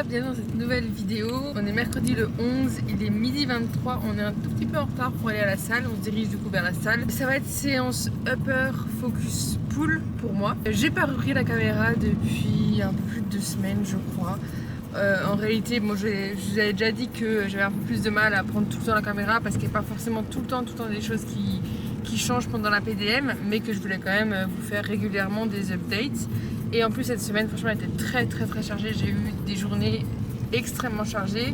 bienvenue dans cette nouvelle vidéo. On est mercredi le 11, il est midi 23, on est un tout petit peu en retard pour aller à la salle, on se dirige du coup vers la salle. Ça va être séance upper focus pull pour moi. J'ai pas repris la caméra depuis un peu plus de 2 semaines je crois. En réalité, moi je vous avais déjà dit que j'avais un peu plus de mal à prendre tout le temps la caméra parce qu'il n'y a pas forcément tout le temps des choses qui changent pendant la PDM, mais que je voulais quand même vous faire régulièrement des updates. Et en plus cette semaine franchement elle était très chargée, j'ai eu des journées extrêmement chargées,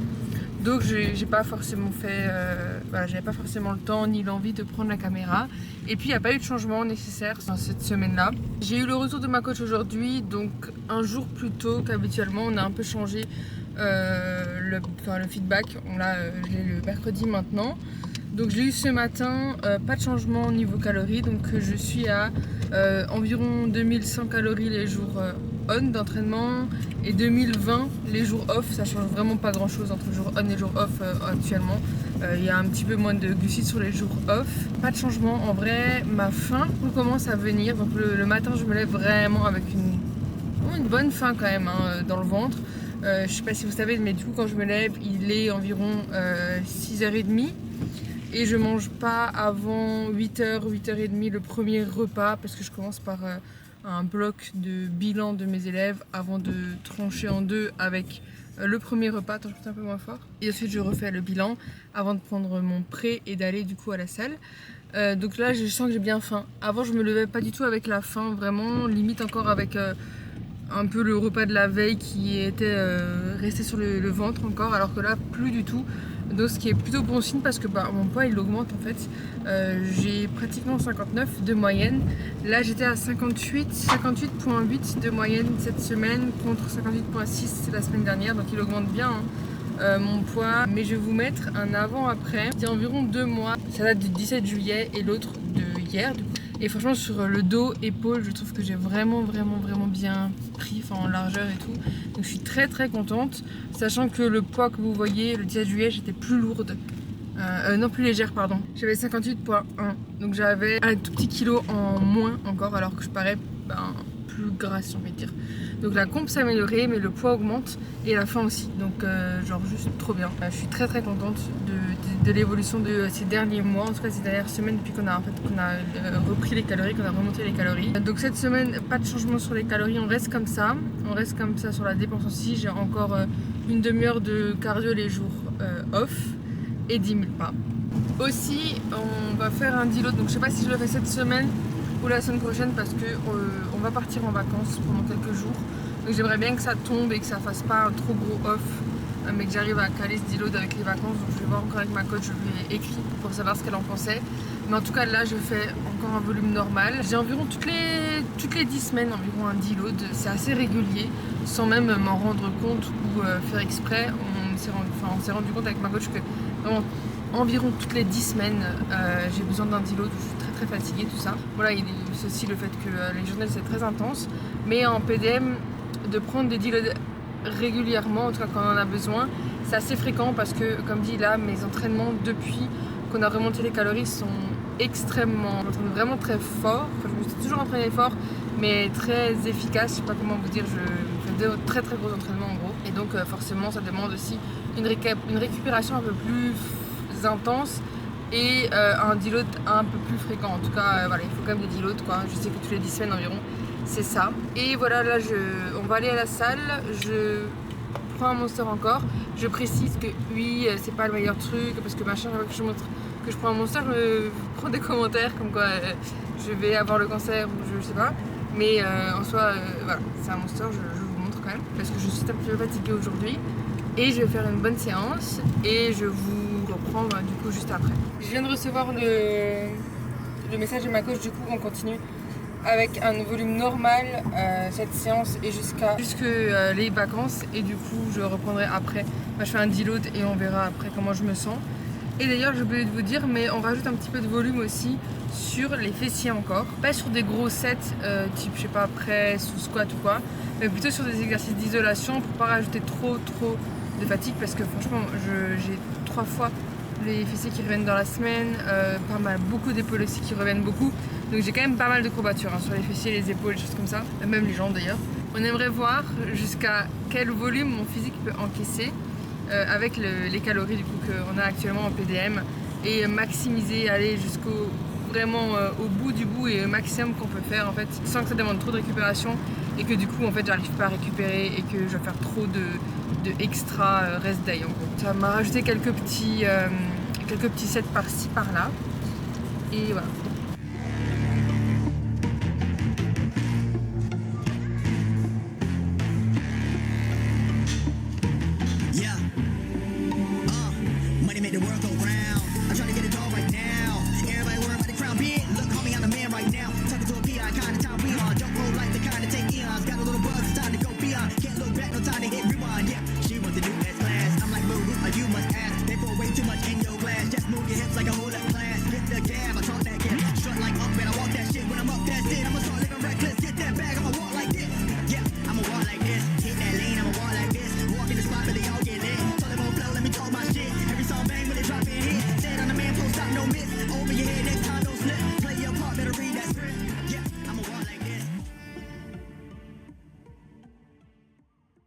donc j'ai pas forcément fait, j'avais pas forcément le temps ni l'envie de prendre la caméra. Et puis il n'y a pas eu de changement nécessaire dans cette semaine-là. J'ai eu le retour de ma coach aujourd'hui, donc un jour plus tôt qu'habituellement. On a un peu changé le feedback, je l'ai le mercredi maintenant. Donc je l'ai eu ce matin, pas de changement au niveau calories, donc je suis à environ 2100 calories les jours on d'entraînement et 2020 les jours off. Ça change vraiment pas grand chose entre le jour on et le jour off actuellement. Il y a un petit peu moins de glucides sur les jours off. Pas de changement en vrai, ma faim commence à venir, donc le matin je me lève vraiment avec une bonne faim quand même dans le ventre. Je sais pas si vous savez, mais du coup quand je me lève il est environ 6h30. Et je mange pas avant 8h, 8h30 le premier repas parce que je commence par un bloc de bilan de mes élèves avant de trancher en deux avec le premier repas. Attends, je peux un peu moins fort. Et ensuite je refais le bilan avant de prendre mon pré et d'aller du coup à la salle. Donc là je sens que j'ai bien faim. Avant je me levais pas du tout avec la faim, vraiment limite encore avec un peu le repas de la veille qui était resté sur le ventre encore, alors que là plus du tout. Donc ce qui est plutôt bon signe parce que mon poids il augmente en fait. J'ai pratiquement 59 de moyenne. Là j'étais à 58,8 de moyenne cette semaine contre 58,6 la semaine dernière, donc il augmente bien mon poids. Mais je vais vous mettre un avant-après d'il y a environ 2 mois. Ça date du 17 juillet et l'autre de hier. Et franchement sur le dos, épaules, je trouve que j'ai vraiment bien pris, en largeur et tout. Donc je suis très contente, sachant que le poids que vous voyez le 17 juillet j'étais plus lourde, non plus légère pardon. J'avais 58,1, donc j'avais un tout petit kilo en moins encore alors que je parais plus grasse j'ai envie de dire. Donc la comp s'est améliorée mais le poids augmente et la faim aussi, donc genre juste trop bien. Je suis très contente de l'évolution de ces derniers mois, en tout cas ces dernières semaines depuis qu'on a repris les calories, qu'on a remonté les calories. Donc cette semaine pas de changement sur les calories, on reste comme ça sur la dépense aussi. J'ai encore une demi-heure de cardio les jours off et 10 000 pas. Aussi on va faire un deload, donc je sais pas si je le fais cette semaine ou la semaine prochaine parce que on va partir en vacances pendant quelques jours, donc j'aimerais bien que ça tombe et que ça fasse pas un trop gros off, mais que j'arrive à caler ce deload avec les vacances. Donc je vais voir encore avec ma coach, je lui ai écrit pour savoir ce qu'elle en pensait, mais en tout cas là je fais encore un volume normal. J'ai environ toutes les 10 semaines environ un deload, c'est assez régulier sans même m'en rendre compte ou faire exprès. On s'est rendu compte avec ma coach que vraiment environ toutes les 10 semaines j'ai besoin d'un deload où je suis très fatiguée, tout ça. Voilà, il y a aussi le fait que les journées c'est très intense, mais en PDM de prendre des deloads régulièrement, en tout cas quand on en a besoin, c'est assez fréquent parce que comme dit là, mes entraînements depuis qu'on a remonté les calories sont extrêmement, vraiment très forts. Enfin, je me suis toujours entraînée fort mais très efficace, je sais pas comment vous dire, je fais de très gros entraînements en gros, et donc forcément ça demande aussi une récupération un peu plus intense et un deload un peu plus fréquent. En tout cas voilà, il faut quand même des deloads quoi. Je sais que tous les 10 semaines environ c'est ça. Et voilà, là on va aller à la salle, je prends un Monster encore. Je précise que oui c'est pas le meilleur truc parce que machin, que je montre que je prends un Monster, je prends des commentaires comme quoi je vais avoir le cancer ou je sais pas, mais en soi voilà, c'est un Monster, je vous montre quand même parce que je suis un peu fatiguée aujourd'hui. Et je vais faire une bonne séance et je vous reprends du coup juste après. Je viens de recevoir le message de ma coach, du coup on continue avec un volume normal cette séance et jusque les vacances, et du coup je reprendrai après. Je fais un deload et on verra après comment je me sens. Et d'ailleurs j'ai oublié de vous dire, mais on rajoute un petit peu de volume aussi sur les fessiers encore. Pas sur des gros sets type je sais pas presse ou squat ou quoi, mais plutôt sur des exercices d'isolation pour pas rajouter trop de fatigue, parce que franchement j'ai 3 fois les fessiers qui reviennent dans la semaine, beaucoup d'épaules aussi qui reviennent beaucoup, donc j'ai quand même pas mal de courbatures sur les fessiers, les épaules, des choses comme ça, même les jambes d'ailleurs. On aimerait voir jusqu'à quel volume mon physique peut encaisser avec les calories du coup qu'on a actuellement en PDM et maximiser, aller jusqu'au vraiment au bout du bout et au maximum qu'on peut faire en fait sans que ça demande trop de récupération et que du coup en fait j'arrive pas à récupérer et que je vais faire trop de extra rest day en gros. Ça m'a rajouté quelques petits sets par-ci par-là et voilà.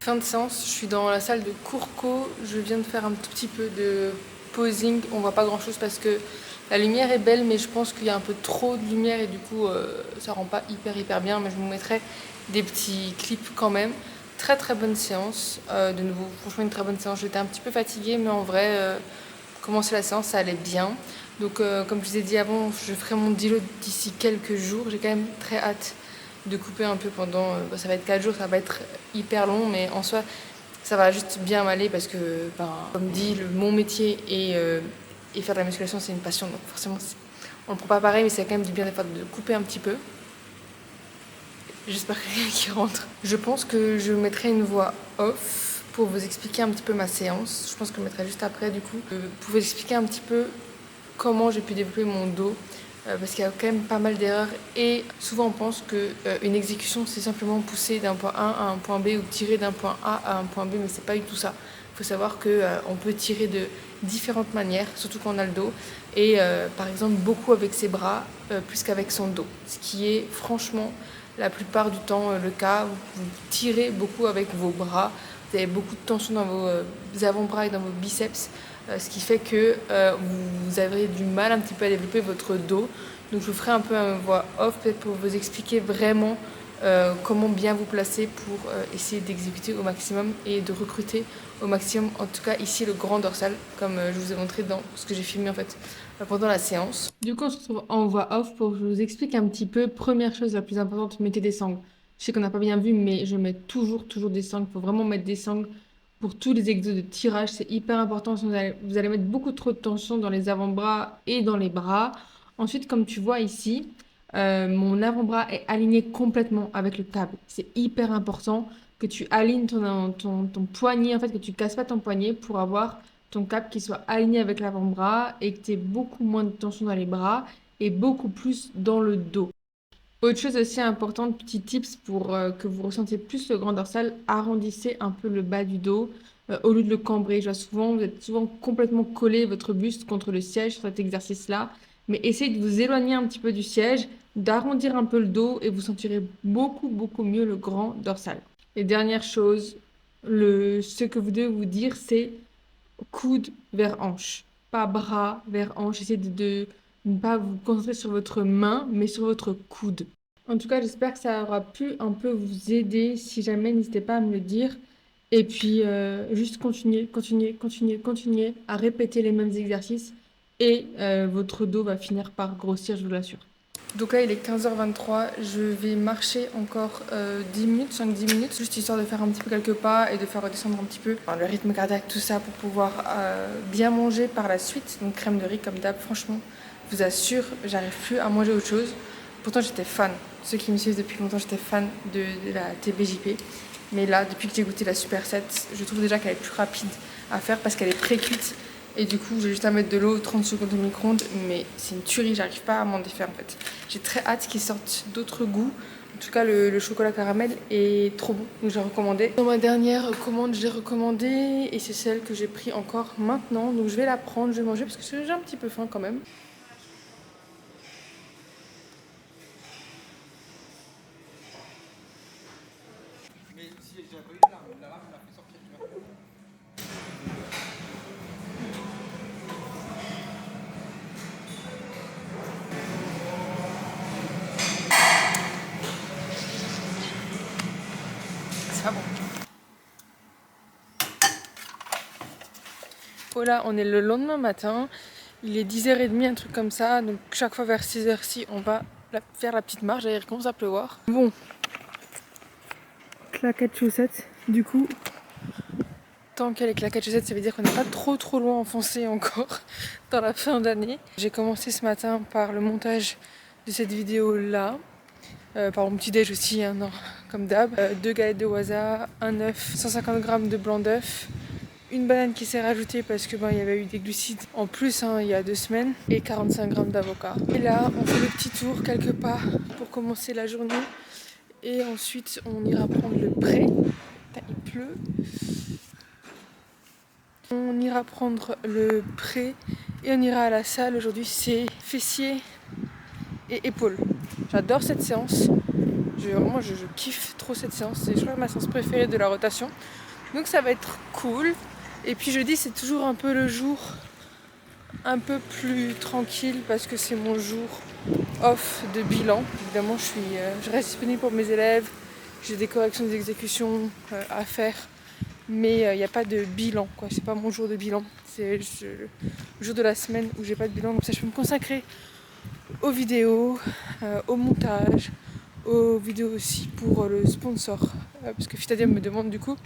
Fin de séance, je suis dans la salle de Courco, je viens de faire un tout petit peu de posing, on voit pas grand chose parce que la lumière est belle mais je pense qu'il y a un peu trop de lumière et du coup ça rend pas hyper bien, mais je vous mettrai des petits clips quand même. Très très bonne séance, de nouveau franchement une très bonne séance, j'étais un petit peu fatiguée mais en vrai commencer la séance ça allait bien. Donc comme je vous ai dit avant, je ferai mon deload d'ici quelques jours, j'ai quand même très hâte de couper un peu pendant, ça va être 4 jours, ça va être hyper long, mais en soi, ça va juste bien m'aller parce que, comme dit, mon métier et faire de la musculation, c'est une passion, donc forcément, on ne le prend pas pareil, mais c'est quand même du bien des fois de couper un petit peu. J'espère qu'il y a quelqu'un qui rentre. Je pense que je mettrai une voix off pour vous expliquer un petit peu ma séance. Je pense que je mettrai juste après, du coup, pour vous expliquer un petit peu comment j'ai pu développer mon dos. Parce qu'il y a quand même pas mal d'erreurs et souvent on pense qu'une exécution c'est simplement pousser d'un point A à un point B ou tirer d'un point A à un point B, mais c'est pas du tout ça. Il faut savoir qu'on peut tirer de différentes manières, surtout quand on a le dos et par exemple beaucoup avec ses bras plus qu'avec son dos, ce qui est franchement la plupart du temps le cas. Vous tirez beaucoup avec vos bras, vous avez beaucoup de tension dans vos avant-bras et dans vos biceps, ce qui fait que vous avez du mal un petit peu à développer votre dos. Donc je vous ferai un peu une voix off peut-être pour vous expliquer vraiment comment bien vous placer pour essayer d'exécuter au maximum et de recruter au maximum, en tout cas ici le grand dorsal, comme je vous ai montré dans ce que j'ai filmé en fait pendant la séance. Du coup on se retrouve en voix off pour que je vous explique un petit peu. Première chose la plus importante, mettez des sangles. Je sais qu'on n'a pas bien vu, mais je mets toujours des sangles. Il faut vraiment mettre des sangles pour tous les exos de tirage. C'est hyper important. Sinon vous allez mettre beaucoup trop de tension dans les avant-bras et dans les bras. Ensuite, comme tu vois ici, mon avant-bras est aligné complètement avec le câble. C'est hyper important que tu alignes ton poignet, en fait, que tu casses pas ton poignet pour avoir ton câble qui soit aligné avec l'avant-bras et que tu aies beaucoup moins de tension dans les bras et beaucoup plus dans le dos. Autre chose aussi importante, petit tips pour que vous ressentiez plus le grand dorsal, arrondissez un peu le bas du dos au lieu de le cambrer. Je vois souvent, vous êtes souvent complètement collé votre buste contre le siège sur cet exercice-là, mais essayez de vous éloigner un petit peu du siège, d'arrondir un peu le dos et vous sentirez beaucoup mieux le grand dorsal. Et dernière chose, ce que vous devez vous dire, c'est coude vers hanche, pas bras vers hanche. Essayez de ne pas vous concentrer sur votre main, mais sur votre coude. En tout cas, j'espère que ça aura pu un peu vous aider. Si jamais, n'hésitez pas à me le dire. Et puis, juste continuez à répéter les mêmes exercices et votre dos va finir par grossir, je vous l'assure. Donc là, il est 15h23. Je vais marcher encore 10 minutes, 5-10 minutes, juste histoire de faire un petit peu quelques pas et de faire redescendre un petit peu le rythme cardiaque, tout ça, pour pouvoir bien manger par la suite. Donc crème de riz comme d'hab, franchement, je vous assure, j'arrive plus à manger autre chose. Pourtant, j'étais fan. Ceux qui me suivent depuis longtemps, j'étais fan de la TBJP. Mais là, depuis que j'ai goûté la Super 7, je trouve déjà qu'elle est plus rapide à faire parce qu'elle est pré-cuite. Et du coup, j'ai juste à mettre de l'eau, 30 secondes au micro-ondes, mais c'est une tuerie, j'arrive pas à m'en défaire en fait. J'ai très hâte qu'ils sortent d'autres goûts. En tout cas, le chocolat caramel est trop bon, donc j'ai recommandé. Dans ma dernière commande, j'ai recommandé et c'est celle que j'ai pris encore maintenant. Donc je vais la prendre, je vais manger parce que j'ai un petit peu faim quand même. info là, on est le lendemain matin. Il est 10h30, un truc comme ça. Donc chaque fois vers 6h ci, on va faire la petite marche. D'ailleurs, il commence à pleuvoir. Bon, claquettes chaussettes. Du coup, tant qu'il y a les claquettes chaussettes, ça veut dire qu'on n'est pas trop loin enfoncé encore dans la fin d'année. J'ai commencé ce matin par le montage de cette vidéo là. Par mon petit déj aussi, hein, non, comme d'hab. 2 galettes de waza, un œuf, 150 g de blanc d'œuf, une banane qui s'est rajoutée parce que il y avait eu des glucides en plus il y a 2 semaines, et 45 g d'avocat. Et là, on fait le petit tour quelques pas pour commencer la journée. Et ensuite, on ira prendre le pré. Putain, il pleut. On ira prendre le pré et on ira à la salle. Aujourd'hui, c'est fessiers et épaules. J'adore cette séance. Vraiment, je kiffe trop cette séance. C'est, je crois, ma séance préférée de la rotation. Donc ça va être cool. Et puis jeudi, c'est toujours un peu le jour un peu plus tranquille parce que c'est mon jour off de bilan. Évidemment, je reste disponible pour mes élèves. J'ai des corrections d'exécution à faire. Mais il n'y a pas de bilan, quoi. C'est pas mon jour de bilan. C'est le jour de la semaine où j'ai pas de bilan. Comme ça, je peux me consacrer aux vidéos, au montage, aux vidéos aussi pour le sponsor. Parce que Fitadium me demande du coup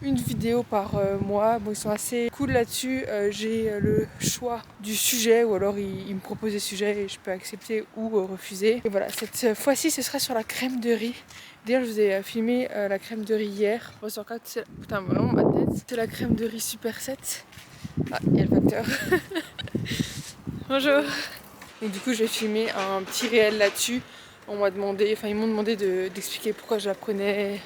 une vidéo par mois. Bon, ils sont assez cool là-dessus. J'ai le choix du sujet, ou alors ils me proposent des sujets et je peux accepter ou refuser. Et voilà, cette fois-ci, ce sera sur la crème de riz. D'ailleurs, je vous ai filmé la crème de riz hier. Putain, vraiment ma tête. C'est la crème de riz Super 7. Ah, il y a le facteur. Bonjour. Donc du coup, j'ai filmé un petit réel là-dessus. Ils m'ont demandé d'expliquer pourquoi je la prenais,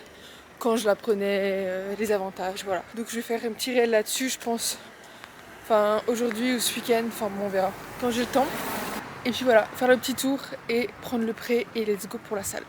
quand je la prenais, les avantages, voilà. Donc je vais faire un petit réel là-dessus, je pense. Aujourd'hui ou ce week-end, on verra. Quand j'ai le temps. Et puis voilà, faire le petit tour et prendre le pré et let's go pour la salle.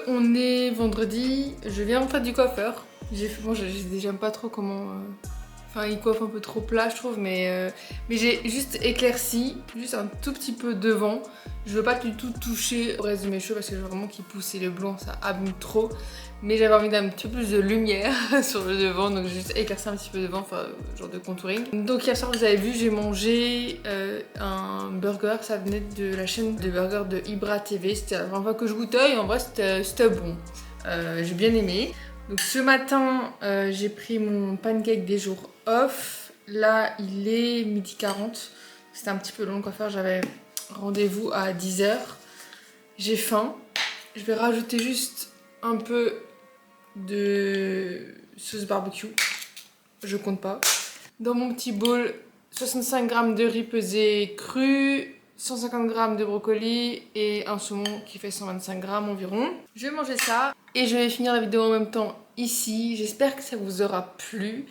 on est vendredi, je viens en fait du coiffeur. J'aime pas trop comment... Enfin, il coiffe un peu trop plat, je trouve, mais j'ai juste éclairci, juste un tout petit peu devant. Je veux pas du tout toucher au reste de mes cheveux parce que je veux vraiment qu'ils poussent et le blanc, ça abîme trop. Mais j'avais envie d'un petit peu plus de lumière sur le devant, donc j'ai juste éclairci un petit peu devant, enfin, genre de contouring. Donc hier soir, vous avez vu, j'ai mangé un burger, ça venait de la chaîne de burger de Ibra TV. C'était la première fois que je goûtais et en vrai, c'était bon. J'ai bien aimé. Donc ce matin, j'ai pris mon pancake des jours off. Là, il est 12h40. C'était un petit peu long le coiffeur, j'avais rendez-vous à 10h. J'ai faim. Je vais rajouter juste un peu de sauce barbecue. Je compte pas. Dans mon petit bol, 65 g de riz pesé cru, 150 g de brocoli et un saumon qui fait 125 g environ. Je vais manger ça et je vais finir la vidéo en même temps ici. J'espère que ça vous aura plu.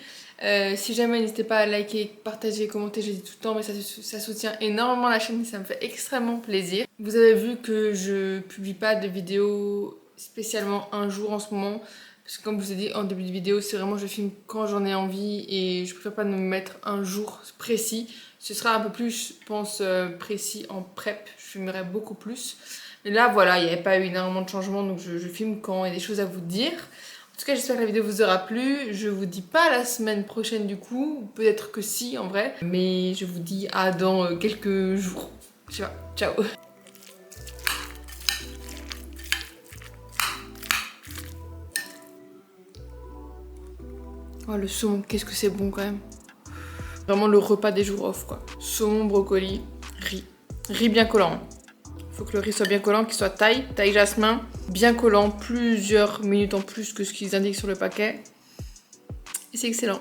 Si jamais, n'hésitez pas à liker, partager, commenter, je dis tout le temps, mais ça soutient énormément la chaîne et ça me fait extrêmement plaisir. Vous avez vu que je publie pas de vidéos spécialement un jour en ce moment. Parce que comme je vous ai dit en début de vidéo, c'est vraiment je filme quand j'en ai envie et je préfère pas me mettre un jour précis. Ce sera un peu plus, je pense, précis en prep. Je filmerai beaucoup plus. Mais là, voilà, il n'y avait pas eu énormément de changements, donc je filme quand il y a des choses à vous dire. En tout cas, j'espère que la vidéo vous aura plu. Je vous dis pas la semaine prochaine du coup, peut-être que si en vrai. Mais je vous dis à dans quelques jours. Je sais pas, ciao. Oh le saumon, qu'est-ce que c'est bon quand même. Vraiment le repas des jours off quoi. Saumon, brocoli, riz. Riz bien collant. Faut que le riz soit bien collant, qu'il soit taille jasmin. Bien collant, plusieurs minutes en plus que ce qu'ils indiquent sur le paquet. Et c'est excellent.